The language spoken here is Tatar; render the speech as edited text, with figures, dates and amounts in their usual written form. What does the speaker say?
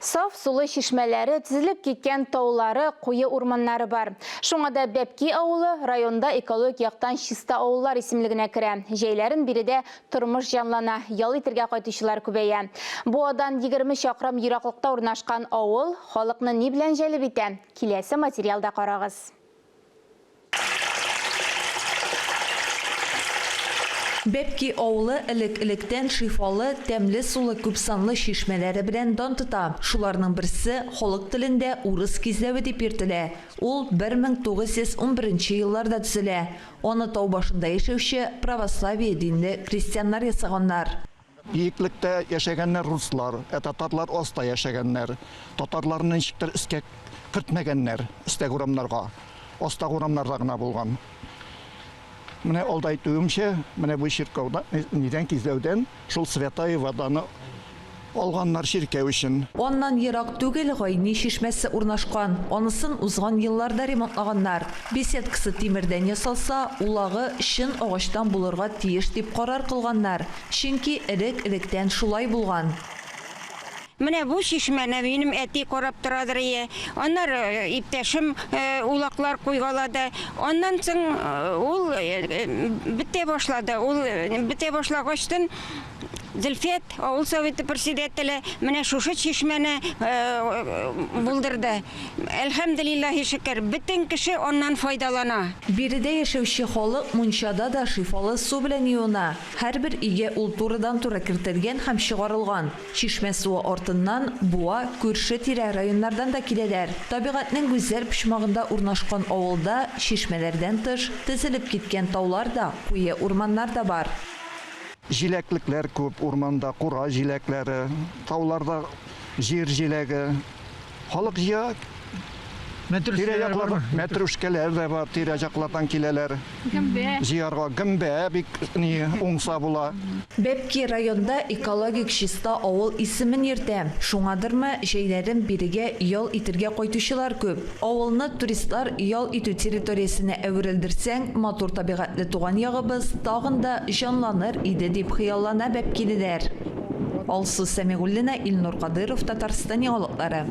Saf sulu şişmeleri, tizilip ketken taulları, kuyu urmanları var. Şuna da Bepki ауылы rayonda ekolog yaqtan Şista ауылlar isimligine kire. Jeylerin biri de turmuş canlana, yal itirge qaytışılar kübeye. Bu adan 20 şakram yiraqlıqta urnaşkan ауыл, xalıqны ne bilen jeli biten? Kilesi materialda qarağız. Bepki ауылы ilek-ilekten şifalı, temli sulu küpsanlı şişmeleri bilen don tuta. Şularının birisi xoluk tilinde urus kizlevi dep yürtile. Ул 1911 yıllarda tüzile. Onu tau başında yaşayışı pravoslaviya dinli Hristiyanlar yasaganlar. Biyiklikte yaşayanlar Ruslar, Tatarlar Osta yaşayanlar, Tatarlarının işikler iskek kırtmegenler, istek uğramlarga, Osta uğramlarda gına bulgan. Mine olda aytığımşe, mine bu şirkavda, neden kizlevden, şul Svetay vadаны olganlar şirkev için. Ondan yırak tügel gayni şişmesi urnaşkan, onısın uzgan yıllarda remontlağanlar. Besetkisi timirden yasalsa, ulağı şın ağaçtan bulurga tiyiş dip karar kılganlar. Çünkü ilek-ilekten şulay bulgan. Mine bu şişmene benim eti korap turadır ye. Onlar ipteşim ulaklar koygaladı. Ondan sonra ul bitte başladı. Ul bitte başlagıçtın Zülfiyet, Oğul Sovyeti Presidenteli mine şuşu şişmene buldurdu. Elhamdülillahi şükür. Bütün kişi ondan faydalana. Biri de yaşayışı xalık munşada da şifalı su bilen yiyona. Her bir ige ulturadan tura kirtilgen hem çıgarılgan. Şişme suyu ortından buğa, Kürşü tire rayonlardan da kileler. Tabiatının güzel pişmağında urnaşkan oğulda şişmelerden tış, tizilip gitken taular da, kuyu urmanlar da var. Jileklikler köp, ormanda kura jilekleri, taularda jir jilegi, halık jiyak, metruşkeler de var, tirejaklardan kileler, jiyarga gımbe, bir oңsa bula. Bepki rayonda ekologik Şista ауыл isimin yirtem. Şuңadır mı şeylerin birige yol itirge koytuşular köp. Ауылны turistlar yol itü teritoriyasına evrildirsen, motor tabiatlı tuğan yağыбыз tağında canlanır idi dip hıyallana Bepkililer. Alsu Semigullina, İlnur Kadyrov, Tatarstan yağılıkları.